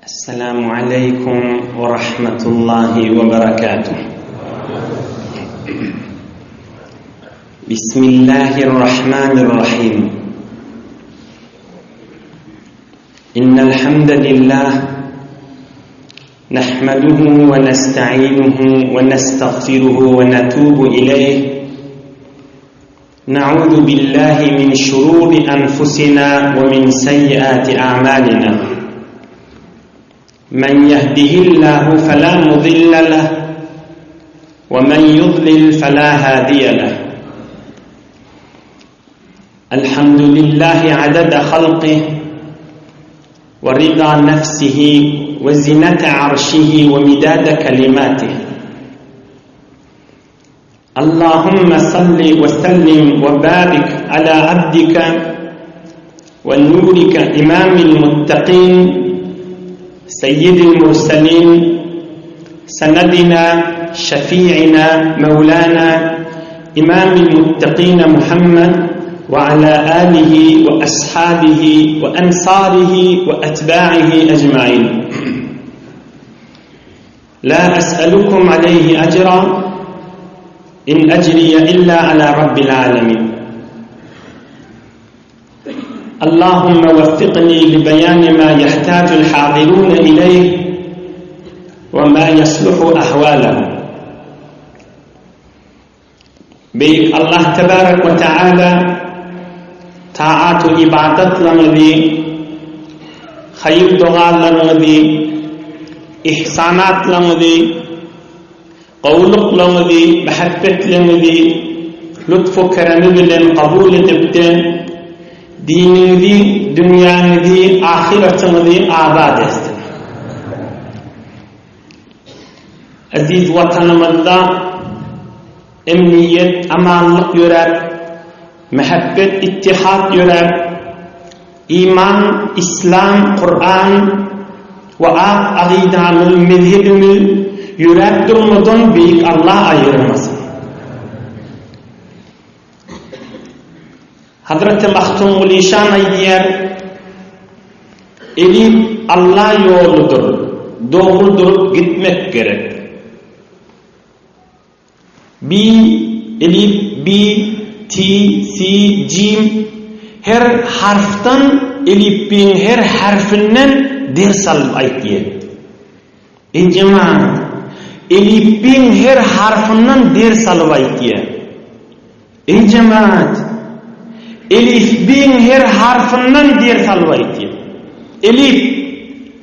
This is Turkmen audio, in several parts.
السلام عليكم ورحمة الله وبركاته. بسم الله الرحمن الرحيم. إن الحمد لله نحمده ونستعينه ونستغفره ونتوب إليه. نعوذ بالله من شرور أنفسنا ومن سيئات أعمالنا. من يهده الله فلا مضل له ومن يضلل فلا هادي له. الحمد لله عدد خلقه ورضا نفسه وزنة عرشه ومداد كلماته. اللهم صل وسلم وبارك على عبدك ونورك إمام المتقين سيد المرسلين سندنا شفيعنا مولانا إمام المتقين محمد وعلى آله وأصحابه وأنصاره وأتباعه أجمعين. لا أسألكم عليه أجرا إن أجري إلا على رب العالمين. اللهم وفقني لبيان ما يحتاج الحاضرون إليه وما يصلح أحوالهم. بيك الله تبارك وتعالى طاعات إبادت لنذي خير دعاء لنذي إحسانات لنذي قولق لنذي محبت لنذي لطف كرم بلن قبول تبتن dininizi, dünyanizi, ahiretinizi abad etsin. Aziz vatanımızda emniyet, amanlık yürer, mehabbet, ittihat yürer, iman, İslam, Kur'an ve akidanın, mezhebimiz yürer durmadan büyük Allah ayırmasın. Hazreti Mahtumul İşan aydiyer, elif Allah yoludur, doğrudur, gitmek gerek. Elif, ti, si, cim, her harftan, elifin her harfinden ders alıp aydiyer. Cemaat, elifin her harfinden ders alıp aydiyer. Cemaat, elif bin her harfinden ders alıp elif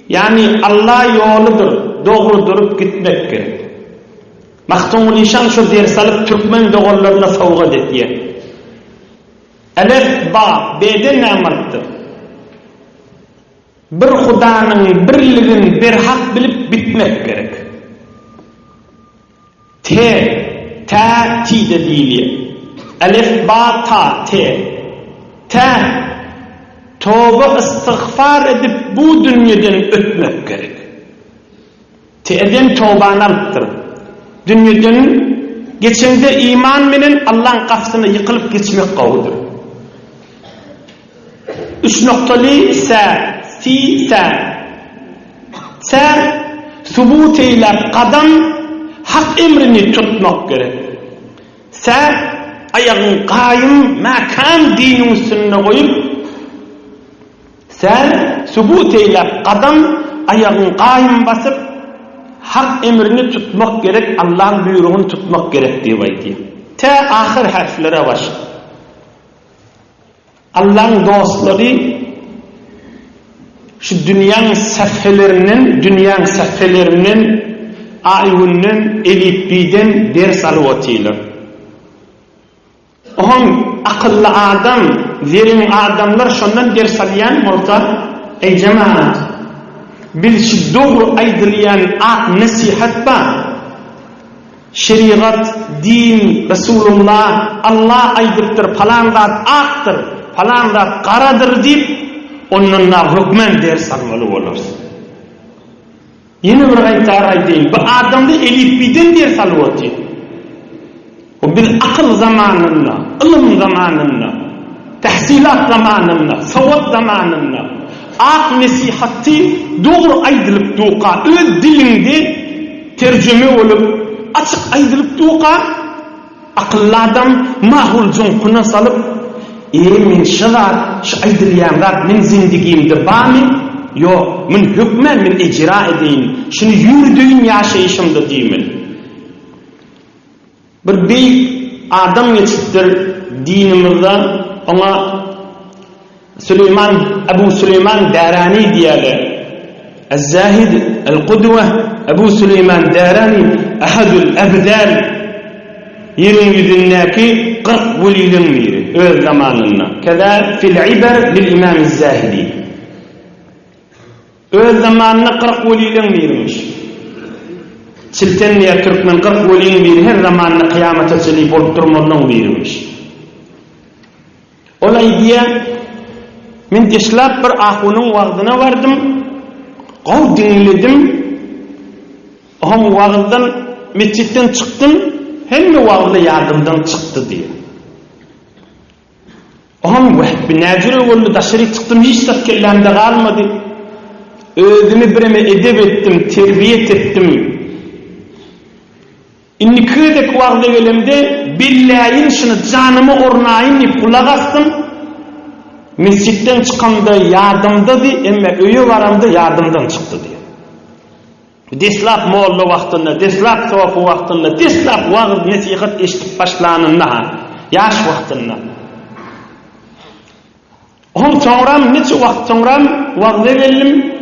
yani Allah yoludur, doğrudur, gitmek gerek. Mahtumul İşan şu ders alıp Türkmen doğullarına savgat ettiler. Elif ba, b'den namarttır. Bir Hudanın birliğini bir hak bilip bitmek gerek. Ta, ti de değil. Elif ba, ta, tövbe istiğfar edip bu dünyadan ötmek gerek. T'den tövbeni alıptır. Dünyadan geçende iman menen Allah'ın kapısına yıkılıp geçmek kavudur. 3 noktalı sa subut eylep kadam hak emrini tutmak gerek. Ayağın qaim makan dinin üstüne koyup sen subut eylep kadam ayağın qaim basıp hak emrini tutmak gerek, Allah'ın buyruğunu tutmak gerek diye aydiyor. Ahir harflere baş. Allah'ın dostları şu dünyanın sefhelerinin ayunun elifbiden ders alıvatıylar. Ohun akıllı adam, verimli adamlar şundan ders alayan olsa, ey cemaat, biz şu doğru aydırlayan nasihat var. Şeriat, din, Resulullah, Allah aydırtır, falan zat aktır, falan zat karadır deyip, onunla hükmen ders almalı olursun. Yeni bir aytar aydayım, bu adamda elifbiden ders alıvatıyım. O bir akıl zamanında, ilim zamanında, tahsilat zamanında, savat zamanında ak nasihatty dogry aýdylyp duqa, öz dilinde terjüme bolup açyk aýdylyp duqa, akıllı adam mahul joňkuna salyp, men şalar şu aýdylýan zat men zindigimde barmy? Ýok, men hükmen men icra edeýin. Şunu ýürdeýin ýaşaýyşymda diýmen. Bir beýik adam ýetipdir dinimizde, ona Ebu Süleyman Darani diýerler. Az-Zahid, el-Qudwa, Ebu Süleyman Darani, ahadul abdal. Yerin yüzündeki 40 velilerin biri öz zamanında. Keza fil ibar lil İmam Az-Zahidi. Öz zamanında 40 velilerin biriymiş. Çiltenliye Türkmen 40 velilerin biri her zamanında kıyamete çelip olup durmanın biriymiş. Olay diye men deşlap bir ahunun wagdyna bardım. Gaw dinledim. Aham wagdydan mescitten çıktım. Hem de wagdy yardımdan çıktı diye. Aham wahid bin Nazir boldy daşary çıktım hiç tatkellemde galmady. Özümi bireme edep ettim, terbiyet ettim. Inni köydek wagdy gelemde billahi şunu janymy ornaýyn diýip kulak astym. Mescitten çıkanda yardımda di, emme öýe baramda yardımdan çıktı diye. Deslap molla wagtynda, deslap sofu wagtynda, deslap wagt nasihat eşitip başlanynda, ýaş wagtynda. On soňram neçe wagt soňram wagty geldim,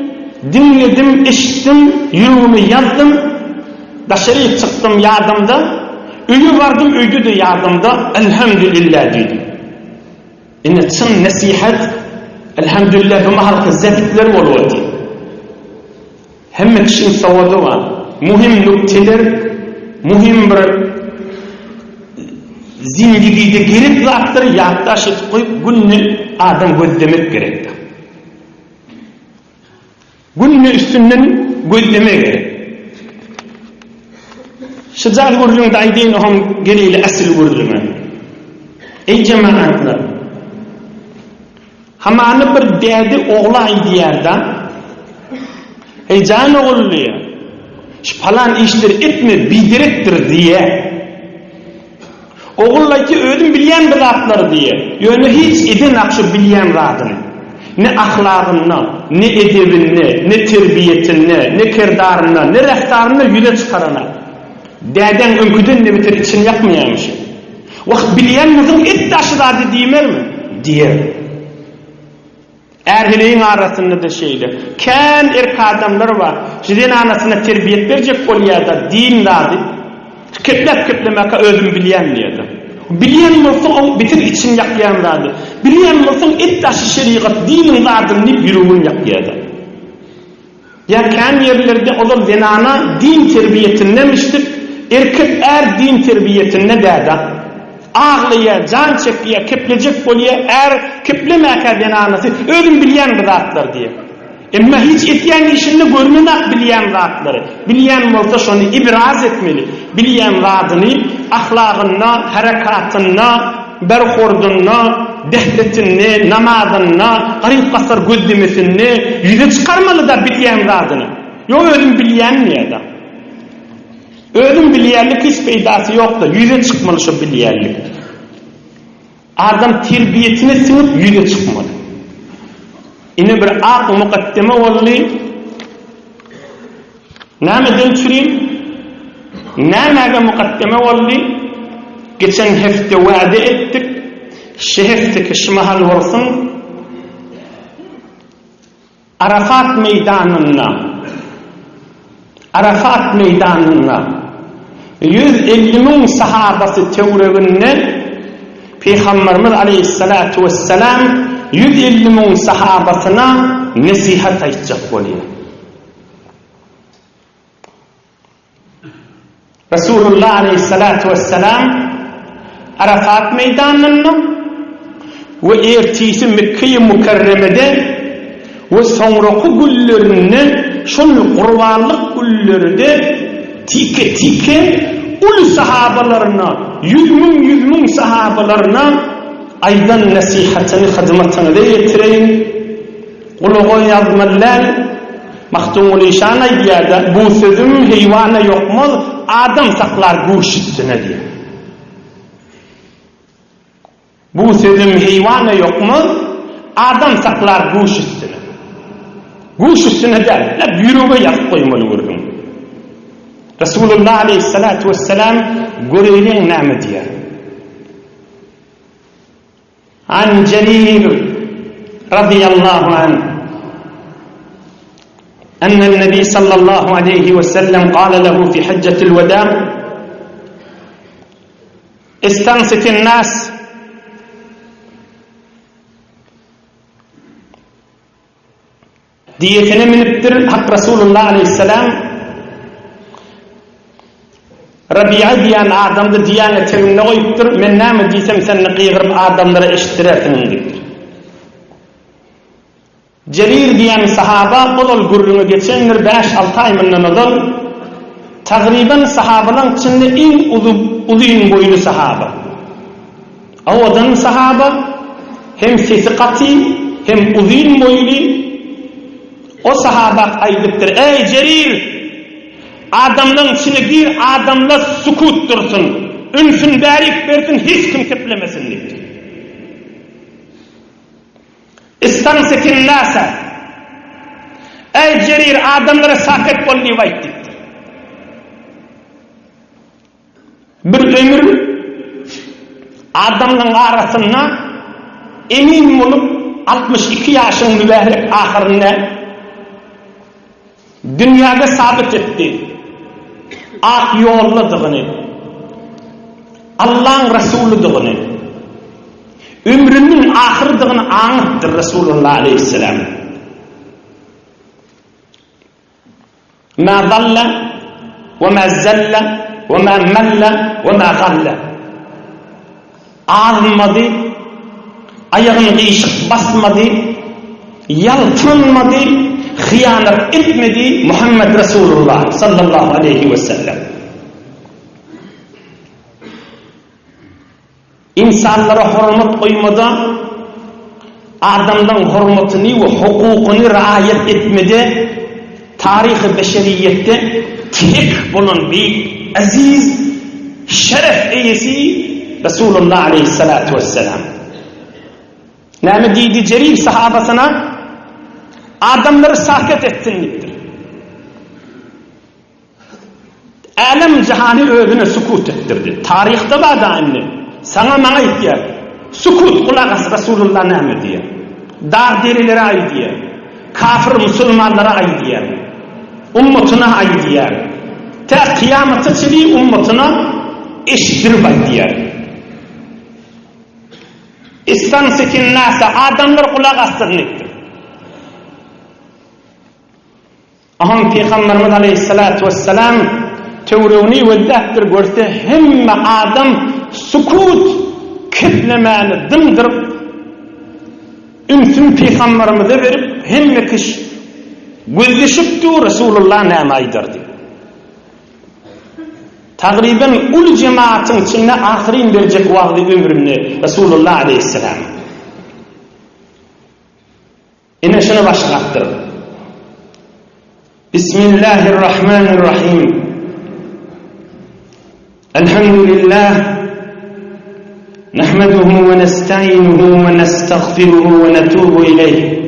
dinledim, eşitdim, ýürümi ýazdym, daşary çıktım yardımda, öýe bardım, öýde de yardımda, elhamdülillah diýdim. Ine çyn nasihat, elhamdülillah bu mahalka zäpitler bolýar. Hemme kişinin savadu var. Muhim nükteler, muhim bir zindigide gerek zatları yaktaş etip koyup günni adam gözlemek gerekti. Günni üstünden gözleme gerek. Şıcal gurlumda aydin oham geliyle asil gurlumu. Ey cemaatlar, hamanı bir derdi oğla idiyarda, ey can oğulluya, şu falan işleri etme, bidirektir diye. Oğulla ki ödüm bilyen bir zatlar diye. Yönü hiç edin akşı bilyen zatını. Ne ahlakını, ne edebini, ne terbiyetini, ne kirdarını, ne rehtarını yüze çıkarana. Deden önküden ne bitir için yapmayamışım. Vakt bilyen mızın et taşıdadı diyemer mi? Diyer. Erheleyin arasında da şeyle. Ken erk adamlar var. Sizin anasına terbiyet verecek kolyada din dadı. Keplep özüm bilyen diyordu. Bilyen mısın o bitir için yaklayan dadı. Bilyen mısın et taşı şeriat dinin dadını yürüğün yaklayadı. Ya ken yerlerde olur zenana din terbiyetinemiştir. Erkek din terbiyetine dada. Ağlıya, can çekiye, keplecek bolya, keplemeke denanası, ölüm bilyen zatlar diye. Ama hiç etyen işini görmemek bilyen zatları. Bilyen olsa şunu ibraz etmeli. Bilyen zatını, ahlakına, harekatına, berhorduna, dehletine, namazına, garip kasar gözlemesine, yüze çıkarmalı da bilyen zatını. Yok ölüm bilyen niye da? Ölüm bilýärlik hiç peýdasy ýokda, yüze çıkmaly şu bilýärlik. Adam terbiyetine sinip yüze çıkmaly. Ine bir ak mukaddeme boldy. Näme çürüm? Näme mukaddeme boldy? Geçen hefte wa'de etdik. Şu hefteki şu mahal bolsun. Arafat meydanına 150.000 sahabası tevreginde Peygamberimiz Aleyhissalatu vesselam 150.000 sahabasına nasihat aytacak bolýar. Resulullah Aleyhissalatu vesselam Arafat meydanına ve ertisi Mekke-i Mukarreme'de ve sonraki günlerinde şol qurbanlık günlerinde tike ulu sahabalarına, 100.000 sahabalarına aydan nasihatini, hizmetini de yetireyin. Uluğun yazmalar Mahtumul İşan'a diýär, bu sözüm heywana ýokmaz, adam saklar guş üstüne diye. Bu sözüm heywana ýokmaz, adam saklar guş üstüne. Guş üstüne der, büyürüge yazıp koymalı vurdum. Resulullah aleyhissalatu vesselam görevlen näme diýär? An Celil radiyallahu anh أن النبي صلى الله عليه وسلم قال له في حجة الوداع استنصت الناس diyetine miniptir hak Resulullah aleyhisselam Rabi'a diyen adamdı diyanı tevimine koyuptur men näme diysem seni kıygırıp adamlara eşittirersin diptir. Cerir diyen sahaba olol gurrunu geçenler 5-6 ay mından odol taqriban sahabaların içinde en uzun boylu sahaba. Odan sahaba hem sesi qati hem uzun boylu. O sahaba aydıptır. Ey Cerir, adamların içine gir, adamlar sukut dursun. Ünsün bärik bersin, hiç kim keplemesin diptir. İstamsikin nasa. Ey Cerir, adamlara saket bol diýip aýtdypdyr. Bir ömür adamların arasında emin bolup 62 ýaşyň mübarek ahyrynda dünýäde sabit etdi. Ak ýolludygyny, Allah'ın Resulüdygyny, ömrünün ahirdygyny aňypdyr Resulullah aleyhisselam. Ma dalla ve ma zalla ve ma malla ve ma galla. Ağlamadı, ayağını değişik basmadı, yaltınmadı, hıyanet etmedi Muhammed Resulullah sallallahu aleyhi ve sellem. İnsanlara hürmet koymada, adamdan hürmetini ve hukukunu riayet etmede, tarih-i beşeriyette tek bulan bir aziz, şeref eyesi Resulullah aleyhissalatu vesselam. Näme diýdi Cerir sahabasına? Adamları saket etsin dipdir. Alem cihani özüne sukut ettirdi. Tarihte bada anne. Sana maňa ýetýär. Sukut kulak as Resulullah näme diýär? Dar derilere aý diýär. Kafir musulmanlara aý diýär. Ummatyna aý diýär. Ta kıyamata çyly ummatyna eşitdirip aý diýär. İstamsikin nasa, adamlar kulak assın dipdir. Aham Peygamberimiz aleyhissalatu vesselam tevrewni weddähdir görse hemme adam sukut keplemeli dımdırıp ünsün Peygamberimize verip hemme kiş gözleşipdi Resulullah näme aýdardy. Taqriban ul cemaatin içinde ahirin berjek wagty ömründe Resulullah aleyhisselam. Ine şunu başlatdyr. Bismillahirrahmanirrahim. Elhamdülillah. Nahmaduhu ve nesta'inuhu ve nestağfiruhu ve netubu ileyh.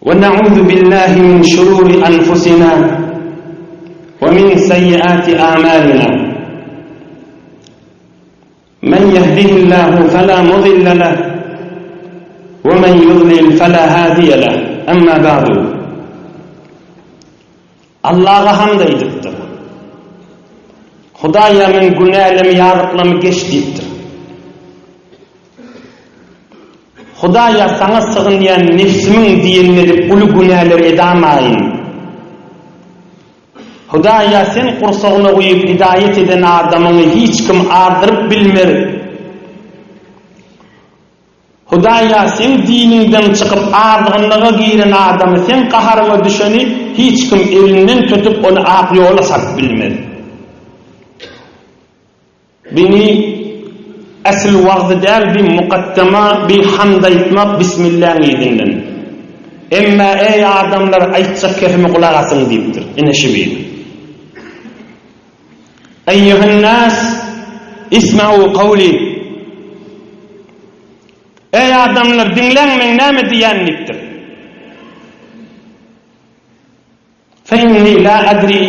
Ve na'udhu billahi min şururi anfusina ve min seyyiati a'malina. Men yehdihillahu fela mudilla leh ve men yudlil fela hadiye leh. Amma ba'du. Allah'a hamd edipdir. Hudaýa men günälerimi ýaryklamy geçdipdir. Hudaýa saňa sığınýan nefsimiň diýenleri ulu günäleri edamaýyn. Hudaýa sen qursagyna goýup hidayet eden adamyny hiç kim ardyryp bilmer. Hudaýa sen dininden çykyp ardygynyga giren adamy sen qaharyna düşeni hiç kim elinden tutup onu ak ýola salyp bilmez. Beni asl wagty däl bir muqaddama, bir hamd aýtmak bismillah diýdinden. Emma ey adamlar aýtsak kefime kulak asyň diýipdir. Ine şu bir. Eyyuhan nas isma'u qawli. Ey adamlar dinleňmeň näme diýenlikdir. فإني لا أدري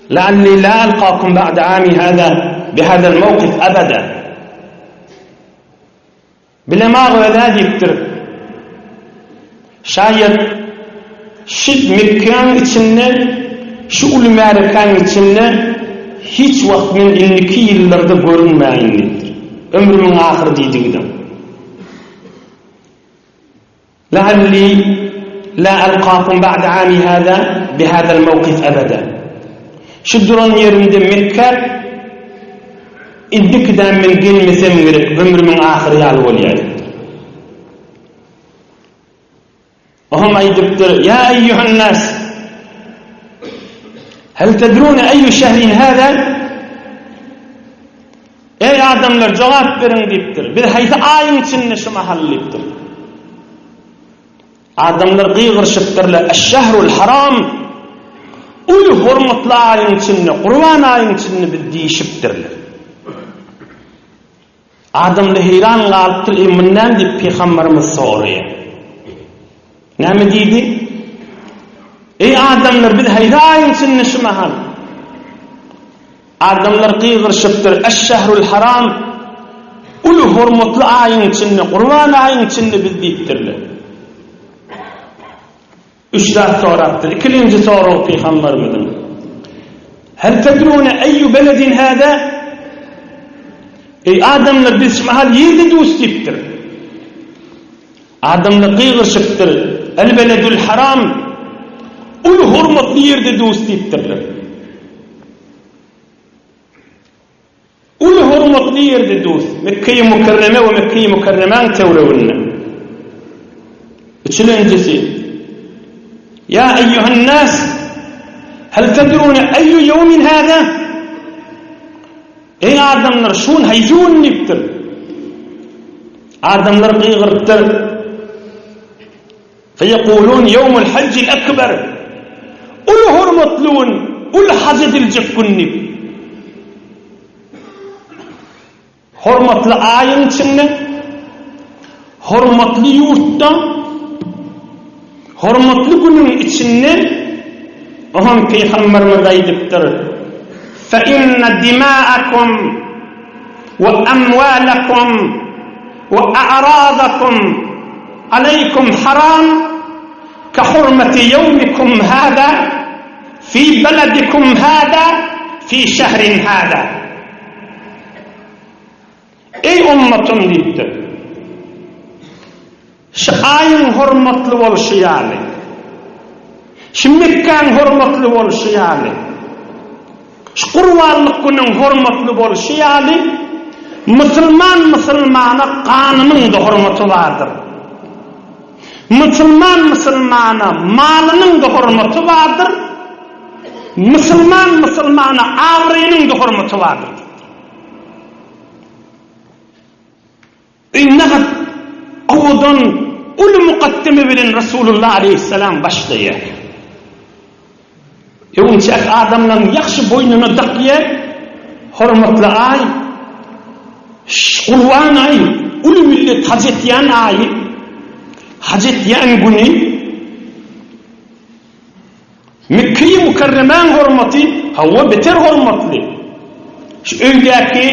لعلي لا ألقاكم بعد عامي هذا بهذا الموقف أبدا. Bilemagy ödädipdir. Şayet şu Mekke'nin içinde, şu ulum Amerika'nın içinde hiç wagt men indiki ýyllarda görünmäýindir. Ömrümün ahir diýdigdim. لعلي لا ألقاكم بعد عامي هذا بهذا الموقف أبدا. Şu duran yerinde Mekke indikden men gelmesem gerek, ömrümün ahiri ýaly bolýar. Ohum aýdypdyr: "Ya eyyuhan nas, hal tedruna ayyu şehrin hada?" Ey adamlar jogap beriň diýipdir. Bir haýsy aýyň içinde şu mahallipdir. Adamlar gıygırşıptırlar. Eş-şehrul haram. Ul hormatly aýyň içinde, Qurban aýyň içinde bir diýişipdirler. Adamlar heyran galypdyr. Mundan diýip Peýgamberimiz soraýar. Näme diýdi? Ey adamlar, bir haýsy aýyň içinde şu mahal. Adamlar gıygırşıpdyr. Eş-şehrul haram. Ul hormatly aýyň içinde, Qurban aýyň içinde bir diýipdirler. Üçler soraktır. İkinci soru Peygamberimizin. Hel tedrune eyyu beledin hada? Ey adamlar, biz mahal yerde dost diptir. Adamlar gıygırşıptır. El beledul haram. Ul hurmatly yerde dost diptirler. Ul hurmatly yerde dost. Mekke-i Mukerreme ve Mekke-i Mukerremeň tewrewinde. Üçüncüsi. يا أيها الناس هل تدرون أي يوم هذا؟ Ey adamlar, şun hayzun niptir. Adamlar gıygırtır. فيقولون يوم الحج الأكبر. Ul hurmatluun, ul hac edilecek günnip. Hormatly aýyň içinde, hormatly ýurtda, hormatly günün içinde oham Peygamberimiz aýdypdyr. Fa inna dima'akum wa amwalakum wa a'radakum alaykum haram ka hurmati yawmikum hada fi baladikum hada fi şehrin hada. Ey ummatum diýipdir. Şu aýyň hormatly bolşy ýaly. Şu Mekkeň hormatly bolşy ýaly. Şu Qurbanlyk günüň hormatly bolşy ýaly. Musulman musulmana qanynyň da hormaty bardyr. Musulman musulmana malynyň da hormaty bardyr. Musulman musulmana awrynyň da hormaty bardyr. İnnehat Odan ul muqaddime bilen Rasulullah aleyhisselam başlaýar. Ýöňçek adamlaryň ýaxşy boýnuny dakýar, hormatly aý, Qurban aý, ul millet hac etýän aý, hac etýän güni, Mekke-i Mukerremeň hormaty hawa beter hormatly. Şu öýdäki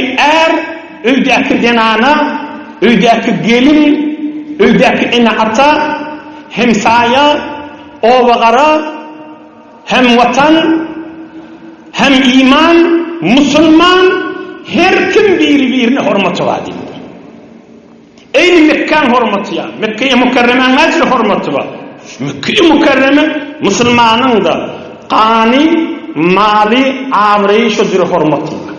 öýdäki denana, öýdäki gelin, öýdäki ene ata, hem saya, obagara, hem vatan, hem iman, musulman, her kim bir-birini hormaty var diýildir. Eýni Mekkeň hormaty ýa, Mekke-i Mukerremeň näçe hormaty var? Mekke-i Mukerreme musulmanyň da qany, mali, awry şu jür hormaty var.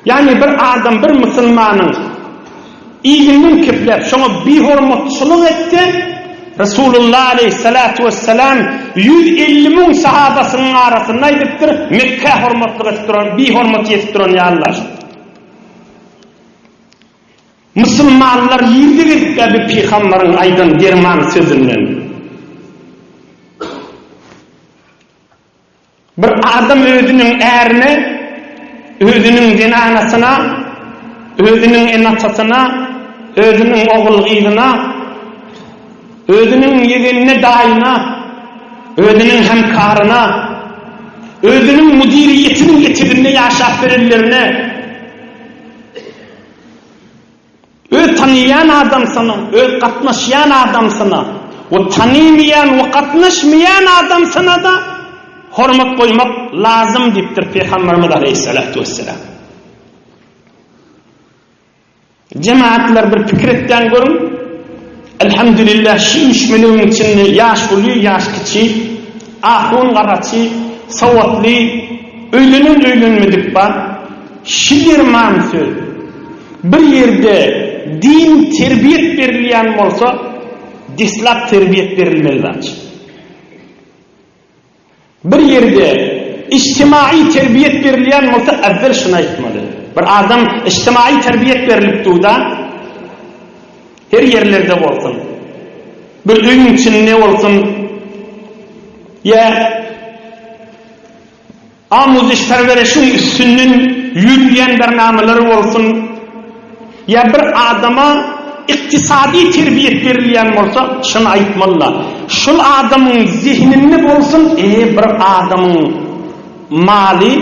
Yani bir adam, bir musulmanyň İlmin kiplep şoňa bir hormatçylyk etdi. Resulullah aleyhissalatu vesselam 150 bin sahabasynyň arasynda aýdypdyr, Mekke hormatlyk etdiren, bir hormat etdiren ýalylar. Müslümanlar yirdilik gibi Peygamberin aydan derman sözünden. Bir adam özünün erine, özünün dinanasına, özünün enatasına, özünün oğul gıydına, özünün yegenine dayına, özünün hemkarına, özünün müdiriyetinin getirdiğine yaşap verirlerine, öz tanıyan adamsana, öz katnaşayan adamsana, o tanımayan, o katnaşmayan adamsana da hormat koymak lazım deyiptir Peygamberimiz Aleyhissalatu vesselam. Cemaatler bir fikir etken görün. Elhamdülillah şu 3 milyon içinde yaş oluyor, yaş kiçi, ahun karaçı, savatlı, öylünmedik var. Şiir mansı bir yerde din terbiyet verilen olsa dislap terbiyet verilmelidir. Bir yerde içtimai terbiyet verilen olsa evvel şuna etmeli. Bir adam içtimai terbiyet verilip da her yerlerde olsun. Bir öyün için ne olsun? Ya amuz perverişin üstünün yürüyen bernameleri olsun. Ya bir adama iktisadi terbiyet verilen olsa şunu aytmalılar. Şul adamın zihninde olsun, bir adamın mali,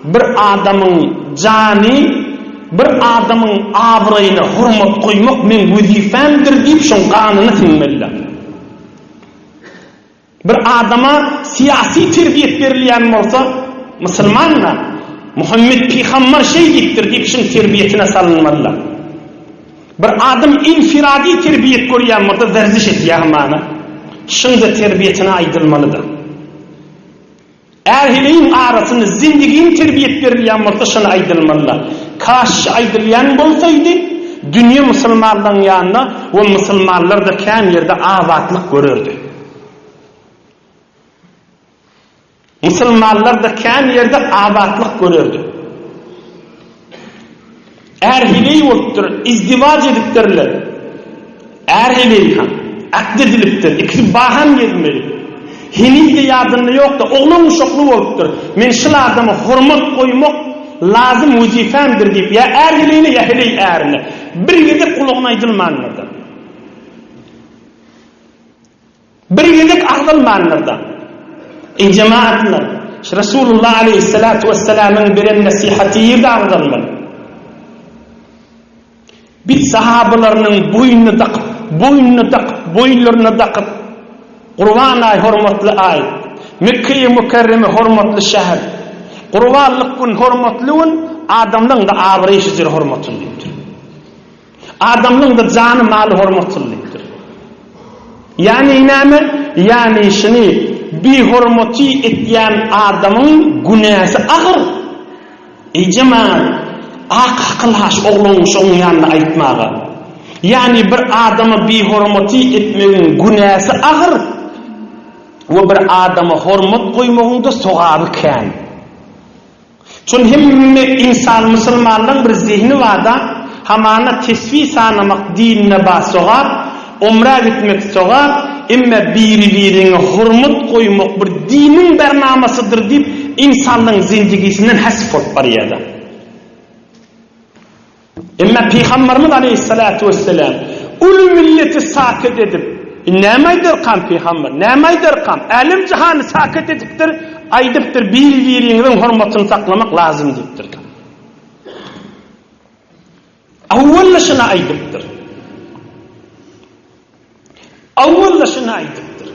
bir adamın cani, bir adamın abrayını hurmat koymak men vazifemdir deyip şun kanını tinmeliler. Bir adama siyasi terbiyet verilen olsa Müslümanlar Muhammed Peygamber şey deyiptir deyip şun terbiyetine salınmalılar. Bir adam infiradi terbiyet koruyan olsa verziş et yağmana. Şun da terbiyetine aydılmalıdır. Erhileyin arasını zindigin terbiyet verilen olsa şuna aydılmalılar. Kaş aydılyan olsaydı dünya Müslümanların yanına o Müslümanlar da kendi yerde azatlık görürdü. Müslümanlar da kendi yerde azatlık görürdü. Erhileyi oluptur, izdivac ediptirler. Erhileyi han, akdediliptir, ikisi bahan gelmeli. Henüz de yadında yok da oğlum uşaklı oluptur. Men şıl adamı hurmat koymak lazım vazifemdir deyip ya erhileğine ya heley erine bir yedek kulağına aydılmanlardan. Bir yedek aydılmanlardan. Cemaatler Resulullah Aleyhissalatu vesselam'ın biren nasihati yerde aydılmanlar. Bir sahabalarının boynlarına takıp Kurban ay hurmatlı ay, Mekke-i Mükerreme hurmatlı şehir, Kurbanlık gün hurmatlığın adamların da avrayışıdır hurmatlılıktır. Adamların da canı malı hurmatlılıktır. Yani inanın, yani şunu bir hurmatı etyen adamın günahı ağır. Cemaat, akılaş oğlunmuş onun yanına aytmağa. Yani bir adamı bir hurmatı etmenin günahı ağır. Ve bir adamı hurmat koymağın da soğabı kan. Çünkü hem insan Müslümanların bir zihni var da hamana tesvih sanamak dinine bas soğab, umra gitmek soğab, emme birine hurmat koymak bir dinin bernamasıdır deyip insanların zindagisinden hasf olup barıyada. Emme Peygamberimiz Aleyhissalatu vesselam ulu milleti sakit edip nemaydır kan Peygamber, nemaydır kan alim cihanı sakit ediptir, aydıptır birinin hurmatını saklamak lazım deyiptir. Avvallaşına aydıptır. Avvallaşına aydıptır.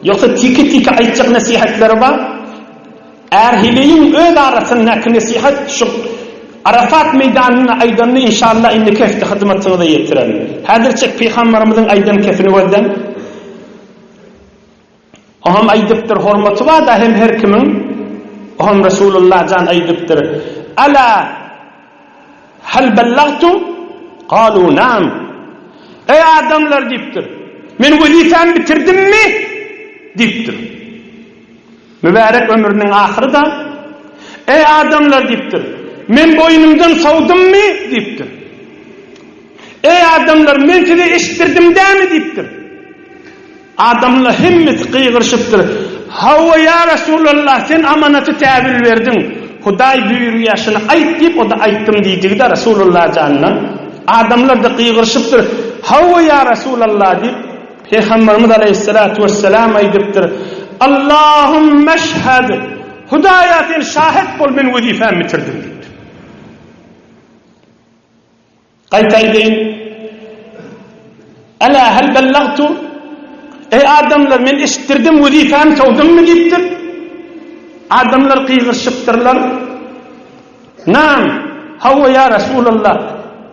Yoksa tiki aytacak nasihatleri var. Erhileyin öz arasındaki nasihat şu Arafat meydanına aydanını inşallah inni kefti hizmetini de yetirelim. Hadirçek Peygamberimizin aydan kefini gözden. Oham aydıptır hurmatı var da hem her kimin oham Resulullah can aydıptır. Ala hal bellagtu? Kalu naam. Ey adamlar deyiptir. Men vazifemi bitirdim mi? Deyiptir. Mübarek ömrünün ahırda ey adamlar deyiptir. Men boynumdan savdum mi? Deyiptir. Ey adamlar, men size iştirdim dämi diýipdir. Adamlar himmet kıygırşıptır. Hawa ya Resulullah, sen amanatı täbir verdin. Hudaý buyurýaşyny aýt diýip, o da aýtdym diýdi de Resulullah janna. Adamlar da kıygırşıptır. Hawa ya Resulullah diýip Peygamberimiz aleyhissalatu vesselam aýdypdyr. Allahumma eşhed. Hudaýa sen şahit bol, men wezifämi bitirdim diýdi. Gaýtaýdyn. Ala hal ballagtu? Ey adamlar, men iştirdim, wezifämi tawdymmy diýipdir. Adamlar kıygırşıptırlar. Nam, hawa ya Resulullah,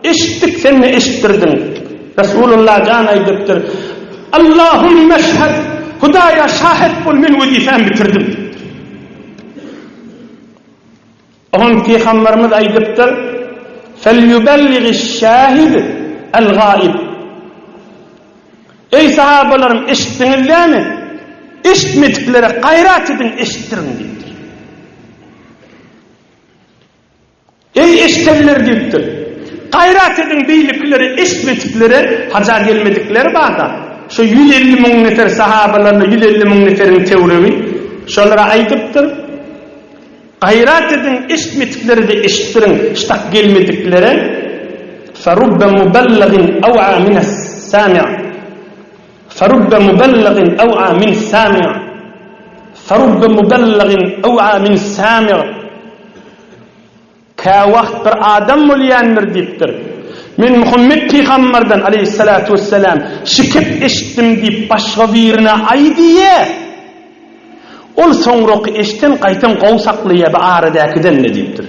işitdik, sen ne işittirdin? Resulullah can aýdypdyr. Allahümme eşhed, Hudaýa şahit bol, men wezifämi bitirdim. On Peygamberimiz aýdypdyr. Felyuballighiş-şahid el-gaib. Ey sahabalarım, işitdiňizlermi? İşitmediklere gayrat edin, işittirin diýipdir. Ey işitenler diýipdir. Gayrat edin beýlikleri, işitmediklere, haja gelmedikleri barda. Şu 150 000 nefer sahabalarına 150 000 neferin tewrebi şolara aýdypdyr. Gayrat edin, işitmedikleri de işittirin, ştak gelmediklere. Farubba muballagin aw'a min as-sami'. Farubba muballagin aw'a min sami'. Farubba muballagin aw'a min sami'. Ka wagt bir adam bolýandyr diýipdir. Men Muhammed Peygamberden aleyhissalatu vesselam şikip eşitdim diýip başga birine aýdýa. Ol soňraky eşitten gaýtan gowy saklaýa bir aradäkiden ne diýipdir.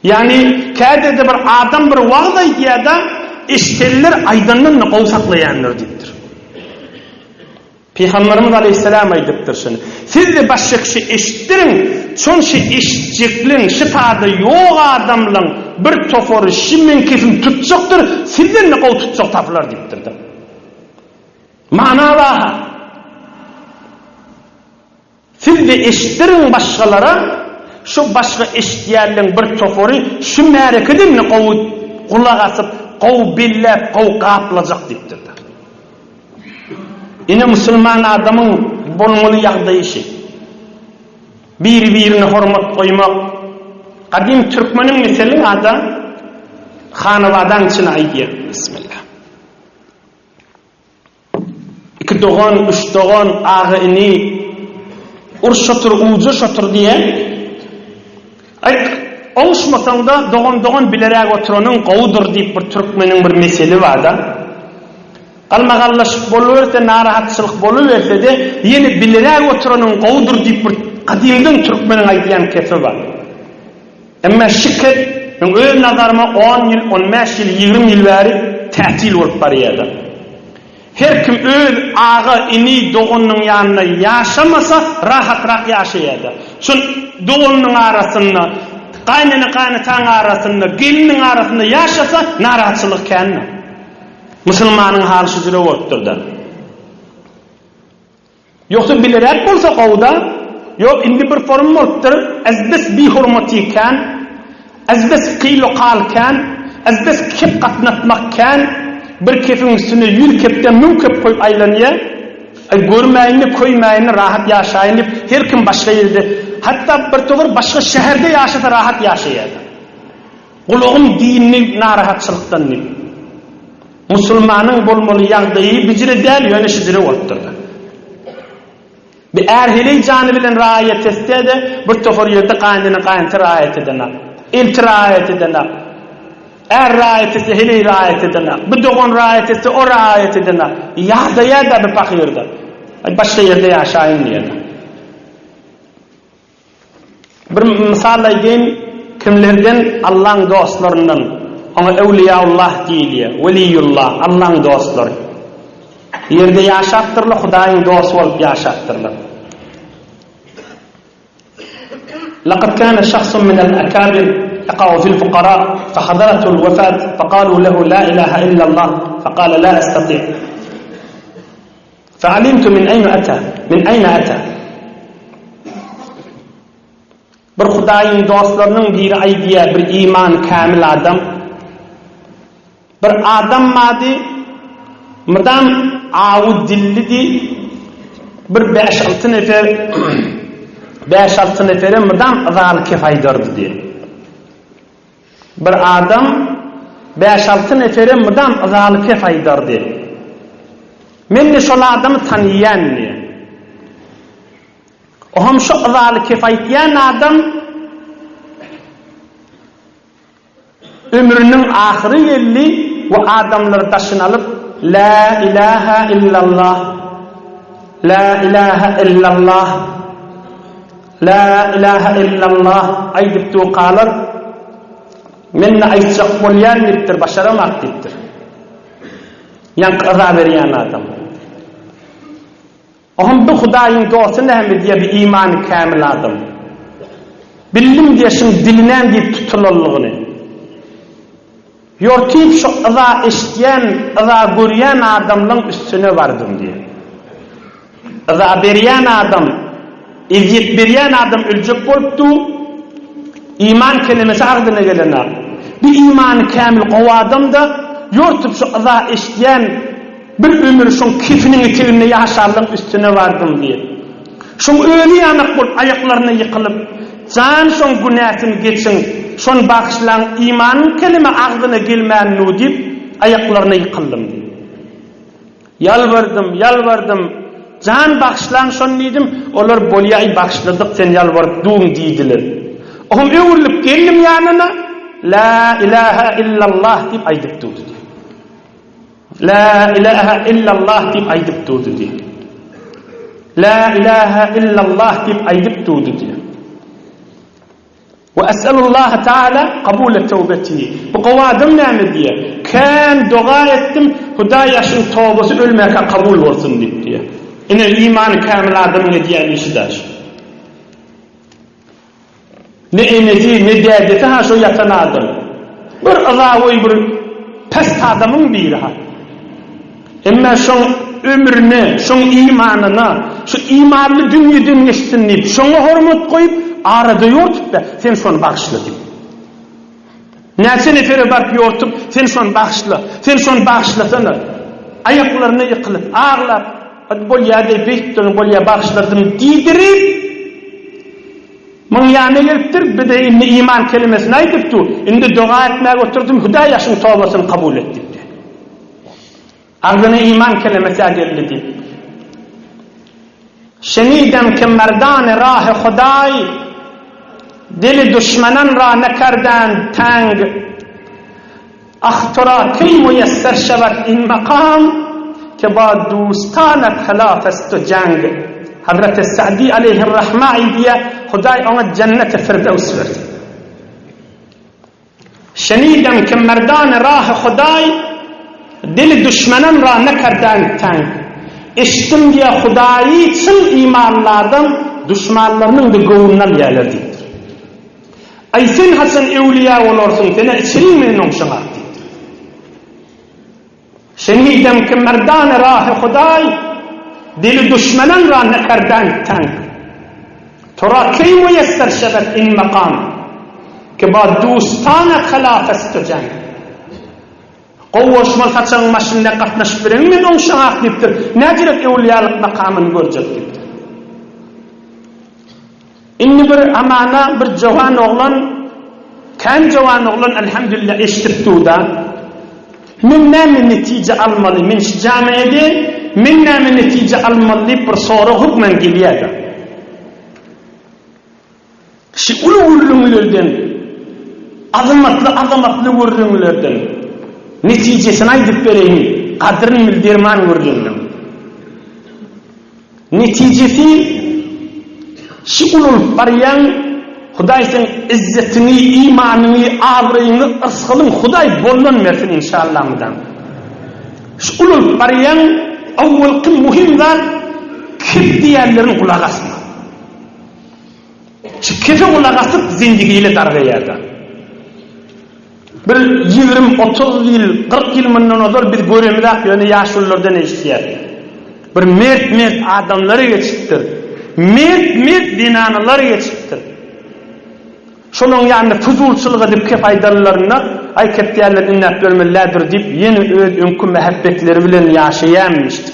Yani käde bir adam bir wagt aýdýa-da eşitler aýdandan gowy saklaýandyr diýipdir. Peygamberimiz aleyhisselam aýdypdyr şunu. Siz de başga kişi eşitdirin, şonşy eşitjekliň şipada ýok adamlaň bir tofory şimen kesin tutjakdyr, sizden ne gowy tutjak tapylar diýipdir. Mana var. Siz de eşitdirin başgalara, şu başga eşitýärliň bir tofory şu märekeden ne gowy kulak asyp, gowy billep, gowy gaplajak diýipdir. Ine musulman adamın bolmaly ýagdaýy. Bir-birini hormat goýmak. Qadim türkmeniň meselin adam hanawadan için aýdýar. Bismillah. 2 dogan, 3 dogan agy ini urşatyr, uja şatyr diýe. Oňşmasaňda dogan bilerek oturanyň gowudyr diýip bir türkmeniň bir meseli bar da. Almagallaşıp boluverse, narahatçılık boluverse de yeni bilerek oturanın gowudur diýip bir kadimden türkmeniň aýdýan kefe var. Emma şikket, men öz nazarıma 10 ýyl, 15 ýyl, 20 ýyl bäri tätil bolup barýardy. Her kim öz agy ini doganyň ýanyna ýaşamasa, rahatrak ýaşaýardy. Şun doganyň arasynda, gaýnany-gaýnataň arasynda, geliniň arasynda ýaşasa, narahatçylyk känni. Musulmanyň haly şu jüre bolupdyrda. Ýoksa bilerek bolsa gowda, ýok indi bir form bolupdyr, azbes bi hormatykan, azbes qiyluqalkan, azbes kep gatnatmakkan, bir kefin üstüne ýür kepden mün kep koýup aýlanýar, görmäýini, koýmäýini rahat ýaşaýyn diýip her kim başga ýerde, hatda bir togor başga şäherde ýaşasa rahat ýaşaýar. Ulugum dinni narahatçylykdan diýip. Musulmanyň bolmaly ýagdaýy bijire däl ýöne şidire bolupdyrdy. Bir erhili jany bilen raýat etsede, bir tofor ýerde gaýnyny gaýnty raýat edenler. İltirayet edenler. Er raýat etse hili raýat edenler. Bir dogan raýat etse o raýat edenler. Ýagdaýa bir pakyrda. Başga ýerde ýaşaýyn diýdi. Bir misal aýdyn, kimlerden Allah'ın dostlarından. Ona evliyaullah diýilýär, veliyullah, Allah'ın dostlary. Yerde ýaşapdyrlar, Hudaýyň dost bolup ýaşapdyrlar. Laqad kana şahsun min al-akabir yaqa'u fil fuqara fahadaratu al-wafat faqalu lahu la ilaha illa Allah faqala la astati'. Fa'alimtu min ayna ata. Bir Hudaýyň dostlarynyň biri aýdýar, bir iman kamil adam Bir adam madi mıdan avu dillidi bir 5-6 nefer 5-6 nefere mıdan ızal kefaydardı diye. Bir adam 5-6 nefere mıdan ızal kefaydardı. Men de şol adamı tanıyan diye. O hem şu ızal kefaytyan adam ömrünün ahiri yerli ve adamları taşını alıp La ilahe illallah La ilahe illallah La ilahe illallah aydıp tuğ kalır menne aytacak bolyan diptir, başaramak diptir. Yank ıza veriyen adam. Ohum bu Hudayin doğsun hem diye bir imanı kamil adam. Bildim diye şimdi dilinen deyip tutulurluğunu. Yortayıp şu ıza işleyen, ıza görüyen adamın üstüne vardım diye. Iza veriyen adam, İzzet beriyen adam ölecek boluptu. İman kelimesi ardına gelene. Bir imanı kamil o adam da yortup şu ıza işleyen bir ömür şun kifinin eteğine yaşarlığın üstüne vardım diye. Şun öyle yanık bulup ayaklarına yıkılıp can şun günahını geçsin, şun bakışlan imanın kelime ardına gelmeyen nu deyip ayaklarına yıkıldım diye. Yalvardım. Can bakışlan şun dedim, olar bolyayı bakışladık sen yalvardığın deydiler. Oğlum öğürlüp geldim yanına, La ilahe illallah deyip aydıp durdu diye. La ilahe illallah deyip aydıp durdu diye. La ilahe illallah deyip aydıp durdu diye. Ve es'alullah Teala kabule tevbeti. Bu kavadım ne diye? Kan dua ettim, Hudayaşın tövbesi ölmeye kabul olsun deyip diye. Yine imanı kamil adam ne diyen işi der. Ne enezi ne derdeti ha şu yatan adam. Bir ızavuy bir pest adamın biri ha. Ama şu ömrünü, şu imanını, şu imanlı dünyadan geçtin deyip, şunu hürmet koyup, arada yortup da sen şunu bağışla deyip. Nelse nefere barıp yortup, sen şunu bağışlasana. Ayaklarına yıkılıp, ağlar, bolya deyip, bektirip, bolya bağışladım deydirip, Mun yana gelipdir, bir de iman kelimesini aytıptı. Indi dua etmeye oturdum, Hudayaşın tövbesini kabul ettim. Ağzına iman kelimesi geldi. Şenidem ki merdan-ı rah-ı Huday, dili düşmanın ra nekardan tang, ahtura ki müyesser şevet in makam, ki ba dostanet halafestu jang. Hazreti Sa'di aleyhirrahmani diye Huday ona cennet-i firdevs verdi. Şenidem ki merdan-ı rah-ı Huday, dili düşmanın ra nekardan tang. İştim diye Hudayi çıl imanlardan düşmanlarının da gövünden yerler deydir. Ay sen Hasan evliya olursun, sene içeri mi nokşana deydir. Şenidem ki merdan-ı rah-ı Huday, dili düşmanın ra nekardan tang. Tora key müyesser şebet in makam, ki ba dostana halafestu jang. Qovuşmal kaçan maşinne qatnaşıp biren men on şaaq diptir. Nädirek evliyalık makamını görjek diptir. Inni bir amana bir jawan oğlan, kan jawan oğlan elhamdülillah eşitipdi da. Men näme netije almalı? Men şu jamiyede men näme netije almalı bir soru hukmen gelýär. Şu ululunglardan azamatlı görünümlerden neticesini aydıp vereyim, kadrini bildirman görünüm. Neticesi şu ulul bariyan Hudaysın izzetini, imanını, ağrıyını, ıskılın Huday bollan versin inşallah'dan. Şu ulul bariyan avval kim muhimler kip diyenlerin kulak asma. Şu kipi kulak asıp zindigiyle dargayarda. Bir 20-30 yıl, 40 yıl bundan olur bir görümlük yani yaşlılardan eşitler. Bir mert adamları yetiştir. Mert dinanıları yetiştir. Şunun yani fuzulçılığı edip kefaydalılarına ay ketdiler innat bölmelerdir dip yeni öz önkü mehabbetleri bilen yaşayanmıştı.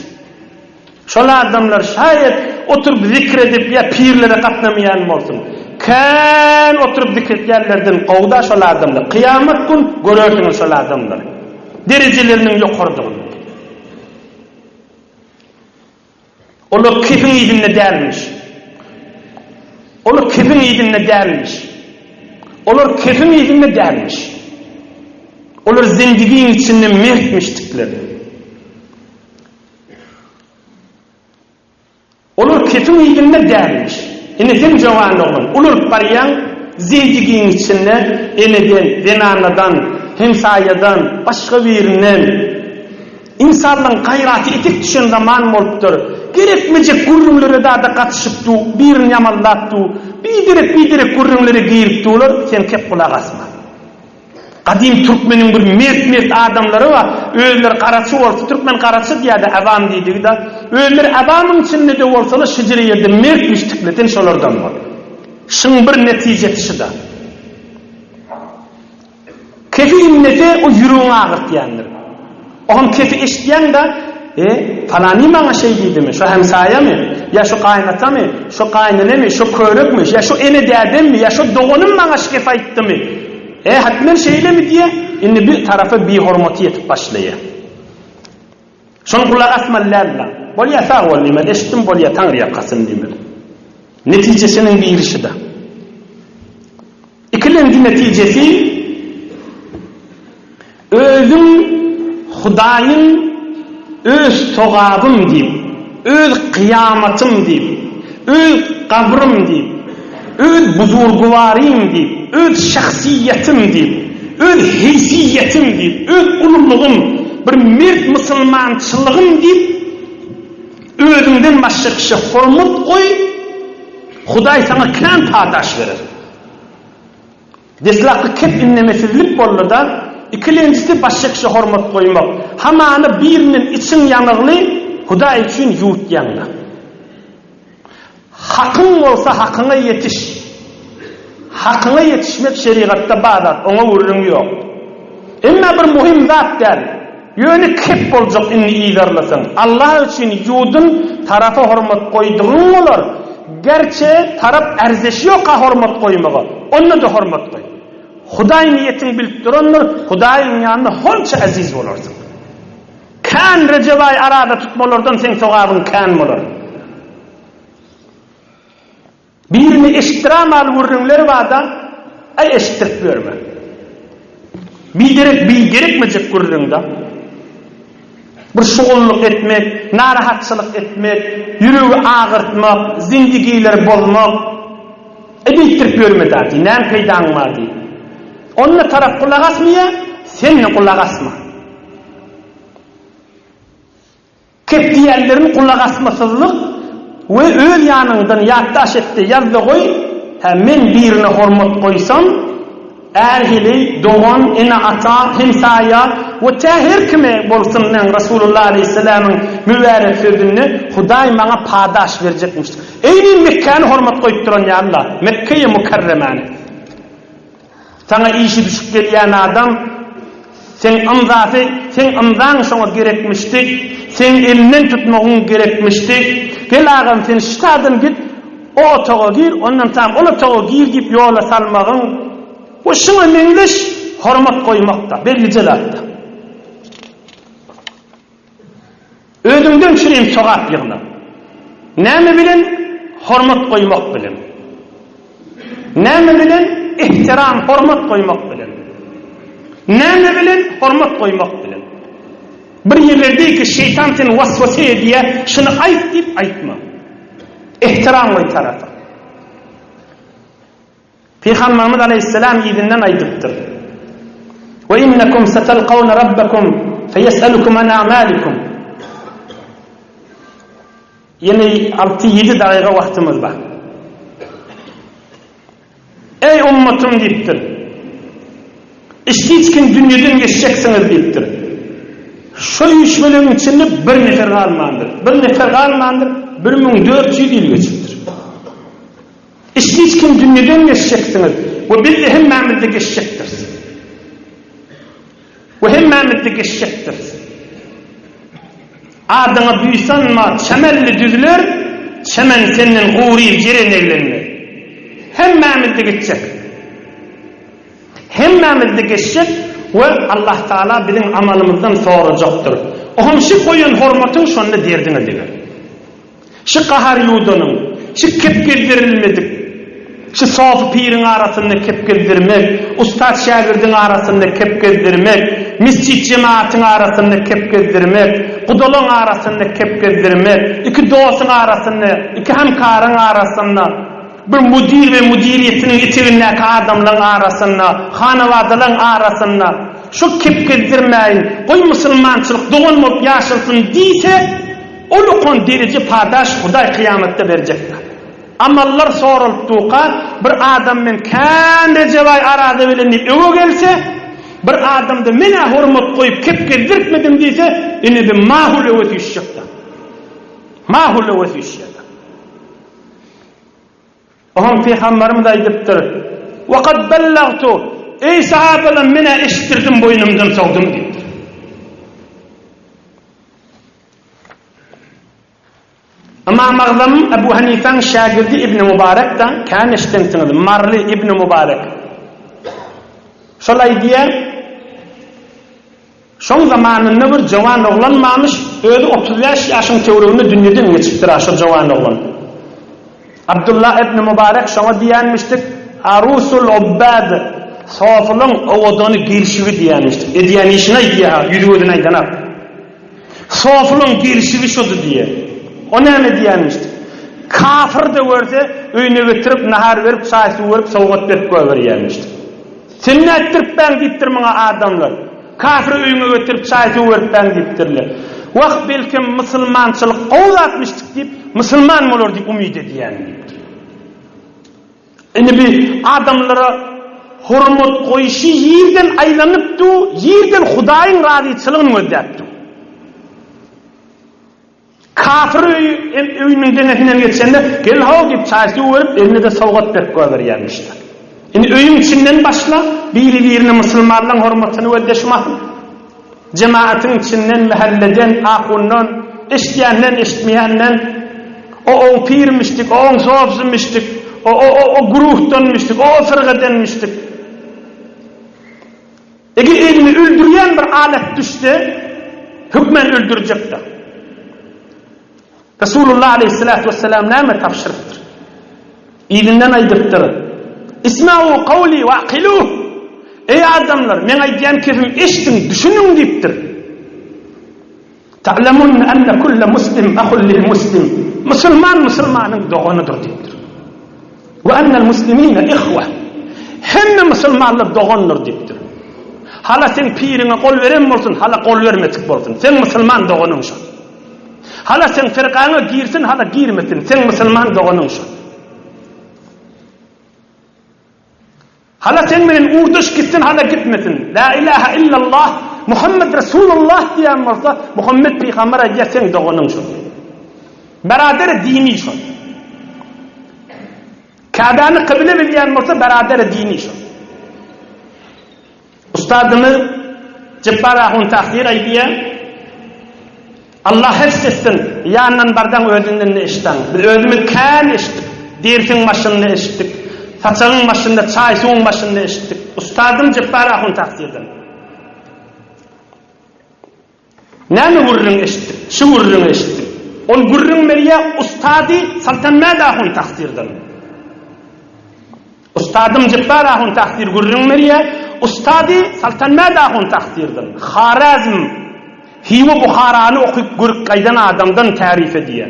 Şol adamlar şayet oturup zikredip ya pirlere katnamayan bolsun. Kan oturup zikretlerlerden qowda şol adamlar. Kıyamet gün görürsünüz şol adamlar. Derecelerinin yokurduğunu. Olur kefin idinle dermiş. Olur kefin idinle dermiş. Olur kefin idinle dermiş. Olur zindigin içinde mertmiştikleri. Olur kefin idinle dermiş. Eneden cavan oğlum. Olur baryan zindigin içinde eneden, denanadan, hemsayadan, başka birinden insanların gayrati etek düşen zaman bolupdur. Gerekmeyecek gurrunları da katışıptı, birini yamallattı, bidirek gurrunları giyiriptiler, sen kep kulak asma. Kadim Türkmenin bir mert adamları var, öğüler karaçı olsa, Türkmen karaçı diye de avam deydi da, öğüler avamın içinde de olsa da şıcıriyede mertmiştikleten şolardan var. Şın bir neticetişi da. Kefi imnete o yürüğün ağırt diyendir. Oğlum kefi eşitleyen de falani bana şey deydi mi? Şu hemsaya mı? Ya şu kaynata mı? Şu kaynana mı? Şu köylük mü? Ya şu ene derdem mi? Ya şu doğunun bana şikefa etti mi? Hatmen şeyle mi diye inni bir tarafı bir hormati yetip başlaya. Şunu kulak asmallarla. Bolya sağ ol nimet. Eşittim bolya tanrıya kasın nimet. Neticesinin bir irişi de. İkilenci neticesi özün Hudayın öz toğabım deyip, öz kıyamatım deyip, öz kabrım deyip, öz buzurguvarıyım deyip, öz şahsiyetim deyip, öz heysiyetim deyip, öz ululuğum, bir mert musulmançılığım deyip, özünden başka kişi hormat koy, Huday sana kan padaş verir. Deslakı kep inlemesizlik bollu da, İkincisi başka kişi hormat koymak. Hamanı birinin için yanıqlı, Huday için yurt yanına. Hakkın olsa hakkına yetiş. Hakkına yetişmek şeriatta bağdat, ona vurun yok. Ama bir muhim zat der. Yönü kep olacak inni iyidarlasın. Allah için yurdun tarafı hormat koyduğun olur. Gerçi taraf erzeşi yok ha hormat koymağa. Onu da hormat koy. Huday niyetin bilip duranlar, Huday'ın yanında holça aziz olursun. Kan Recevay arada tutmalardan sen soğabın kan olur. Birini eşittiram al vurrunları var da, ay eşittirip verme. Gerekmeyecek vurrunda. Bir şugulluk etmek, narahatçılık etmek, yürüyü ağırtmak, zindigiler bolmak, bittirip verme dati, nem peydan var diye. Onunla taraf kulak asmaya, seninle kulak asma. Kep diğerlerin kulak asmasızlık ve öl yanından yaktaş etti yazdı koy, men birine hormat koysam, erhili, doğan, ene ata, hemsaya ve her kime bolsun Resulullah Aleyhisselam'ın mübarek sözünü Huday bana padaş verecekmiştir. Eynin Mekke'ni hormat koyup duran ya Allah, Mekke'ye mukarremani. Sana işi düşüp gelen adam, sen amzan şuna gerekmiştik, sen elinden tutmağın gerekmiştik. Gel ağam sen şitadan git, o otağa gir, ondan tam o otağa gir yola salmağın. O şuna menleş, hormat koymakta, belli celatta. Ödümden çüreyim soğat yığına. Ne mi bilin? Hormat koymak bilin. Ne mi bilin? İhtiram, hormat koymak bilin. Ne mi bilin? Hormat koymak bilin. Bir yerlerdeki şeytan seni vasvase diye şunu ayıp deyip ayıpma. İhtiram o tarafa. Peygamberimiz Aleyhisselam yidinden aydıptır. Ve innekum setelqavne rabbakum feyes'elukum an a'malikum. Yine 6-7 dakika vaktimiz var. Ey ummetim deyiptir. Hiç kim dünyadan geçeceksiniz deyiptir. Şu işbölümün içinde bir nefer kalmandır. Bir nefer kalmandır, 1400 yıl geçiptir. Hiç kim dünyadan geçeceksiniz. Bu bir de hemmemizde geçecektir. ve hemmamideki eşektir. Adına büyüsen ma çemelli düzülür, çemen senin guril ciren evlenir. Hemmamideki eşek. Hemmamideki eşek ve Allah Teala bizim amalımızdan soracaktır. Ohum şu koyun hormatın şonda derdine diyor. Şu kahar yudanın, şu kepkildirilmedik, şu sofu pirin arasında kepkildirmek, ustad şagirdin arasında kepkildirmek, miscid cemaatin arasında kepkildirmek, kudolun arasında kepkildirmek, iki dostun arasında, iki hamkarın arasında, bir mudir ve mudiriyetinin itirindeki adamların arasında, hanavadaların arasında, şu kepkildirmeyin, koy musulmançılık doğulmup yaşasın deyse, olukon derece padaş Huday kıyamette verecekler. Amallar sorulduğuqa bir adam men kendi cevay arada bilinip öve gelse, bir adam da mene hurmat koyup kepkildirtmedim deyse, ine bir mahul öve düşecekler. Mahul öve düşecekler. Ohum Peygamberimiz aydıptır. وَقَدْ بَلَّغْتُ Ey sahabeler mene eşittirdim boynumdan savdum deyiptir. Ama mağzam Ebu Hanife'nin şagirdi İbn Mübarek'ten kan eşittirdi. Marli İbn Mübarek. Şolay diye şon zamanında bir cavan oğlanmamış, öyle 35 yaşın teorunu dünyadan geçiptir aşır cavan oğlan. Abdullah İbn Mübarek şona diyenmiştik, Arusul Ubbad, sofulun oğudunu girişivi diyenmiştik. Diyen işine diye, yürüyordun aydanap. Sofulun girişivi şudu diye. O ne diyenmiştik? Kafir de görse, öyüne götürüp, nahar verip, sayısı verip, soğuk verip koyver diyenmiştik. Sen ne ettirip ben gittir bana adamlar. Kafir öyüne götürüp, sayısı verip ben gittirler. Vakt belki Müslümançılık kovlatmıştık deyip, Müslüman mı olur deyip umid ediyen. Yani bir adamlara hurmat koyuşu yerden aylanıptı, yerden Hudayın radiyçılığını ödeyipti. Kafir öyünün denetinden geçende gel hav deyip çaysı verip eline de soğuk verip koyver gelmişler. Yani öyün içinden başla birini Müslümanların hurmatını ödeşmektir. Cemaatin içinden, mahalleden, ahundan, işleyenden, işitmeyenden, o pirmiştik, o sofzmiştik, o gruhtanmıştık, o fırgadenmiştik. Eğer elini öldüren bir alet düşse, hükmen öldürecektir. Resulullah Aleyhisselatü Vesselam neyme tavşırıktır? İlinden aydıptır. İsma'u kavli ve akiluh. Ey adamlar, men aydiyan kesim eştin, düşünün deyiptir. Ta'lemun enne kulle muslim ahul lil muslim. Müslümanın doğanudur deyiptir. Ve ennel muslimine ihve. Hemme Müslümanlar doğandır deyiptir. Hala sen pirine kol veren olsun, hala kol vermetik olsun. Sen Müslüman doğanın şu. Hala sen firqana girsin, hala girmesin. Sen Müslüman doğanın şu. Hala sen menen uğduş gitsin, hala gitmesin. La ilahe illallah, Muhammed Resulullah diyen varsa, Muhammed Peygamber'e diye sen doğanın şu. Beraber dini şu. Kabe'ni kıble bilen varsa, beraber dini şu. Ustadımız Cebbar Ahun Tahdir aydiye, Allah hepsetsin, yanından bardan ödünden ne işten. Biz ödümü kan iştik, dersin başında iştik, saçağın başında, çaysuğun başında iştik. Ustadım Cebbar Ahun Tahdir'den. Ne mi vurrun iştik? Şu vurrun iştik. Ol vurrun meriye ustadi Sultan Ahun Tahdir'den. Ustadım Cebbar Ahun Tahdir vurrun meriye ustadi Sultan Ahun Tahdir'den. Harazm Hiva Bukhara'nı okuyup görüp kaydan adamdan tarif ediyor.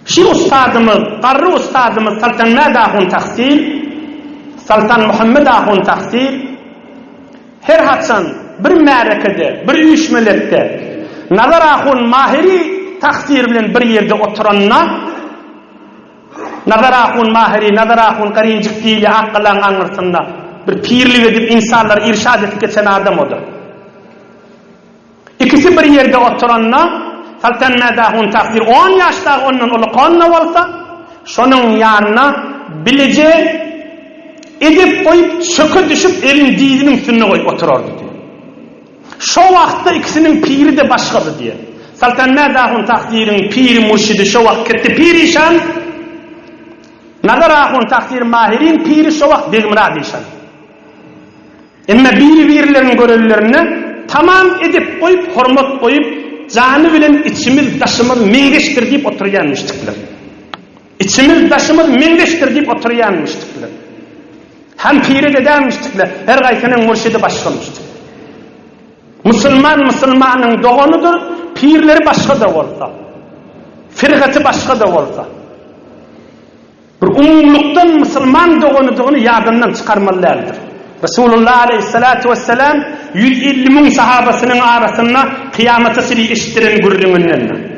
Şu ustadımız, qarrı ustadımız Sultan Ahun Tahdir, Sultan Muhammed Ahun Tahdir, her haçan bir ma'rakada, bir uyuşmelekte, Nazar Ahun Mahiri Tahdir bilen bir yerde oturanna, Nazar Ahun Mahiri, Nazar Ahun Qarincik dili aqlan anırsında, bir pirli edip insanlar irşad edip geçen adam odur. İkisi bir yerde oturanna, Sultan Ahun Tahdir 10 yaşta onun ulu qanna olsa, şonun yanına bilece edip koyup çöke düşüp elin dizinin üstüne koyup otururdu diyor. Şu vakti ikisinin piri de başkadı diye. Saltan Nadahun takdirin piri murşidi şu vakitte piri işan. Nadarahun takdir mahirin piri şu vakit Begmrad işan. Emme birilerin görevlerini tamam edip koyup, hormat koyup, canı bilen içimiz taşımız mengeştir deyip oturuyanmıştıklar. İçimiz taşımız mengeştir deyip oturuyanmıştıklar. Hem piri de dermiştikler, her gaysının murşidi başlamıştık. Müslümanın doğanudur, pirleri başka da olsa, firgati başka da olsa. Bir umumluktan Müslüman doğanuduğunu yadından çıkarmalılardır. Resulullah aleyhissalatu vesselam 150.000 sahabasının arasında kıyamata siri iştirin gürrününle.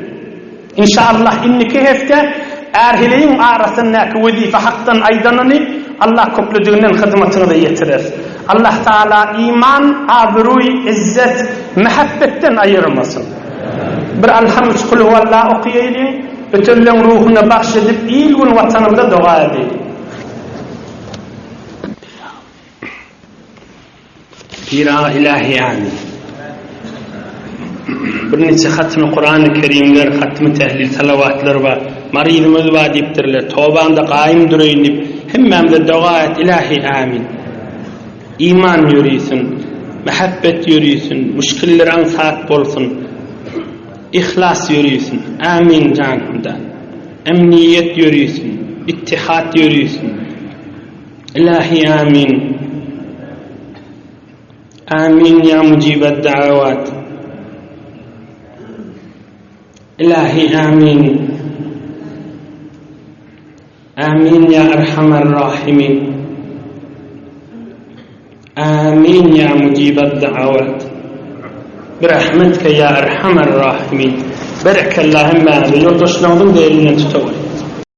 İnşallah inniki hefte erhileyin arasındaki vazife haktan aydanını Allah köplüdüğünden hizmetini de yetirir. Allah Teala iman, abruy, izzet, mehabbetten ayırmasın. Bir alhamd kul huvallah okuyayım, ötürlen ruhuna bahşedip iyi gün vatanımda dua edeyim. Pira ilahi yani. Bir neçe hatmi Kur'an-ı Kerimler, hatmi tehlil salavatlar var. Maridimiz var deyiptirler. Tövbanda qaim durayın deyip hemmemde dua et ilahi amin. İman yürüysün, mehabbet yürüysün, müşkillerin saat bolsun, ihlas yürüysün, amin canımda. Emniyet yürüysün, ittihat yürüysün. İlahi amin. Amin ya mucibet da'avat. İlahi amin. Amin ya erhamer rahimin. Amin ya mucibet da'avat. Birahmetke ya erhamer rahimin. Berekallahümme ve yoldaşlarının da elinden tutavay.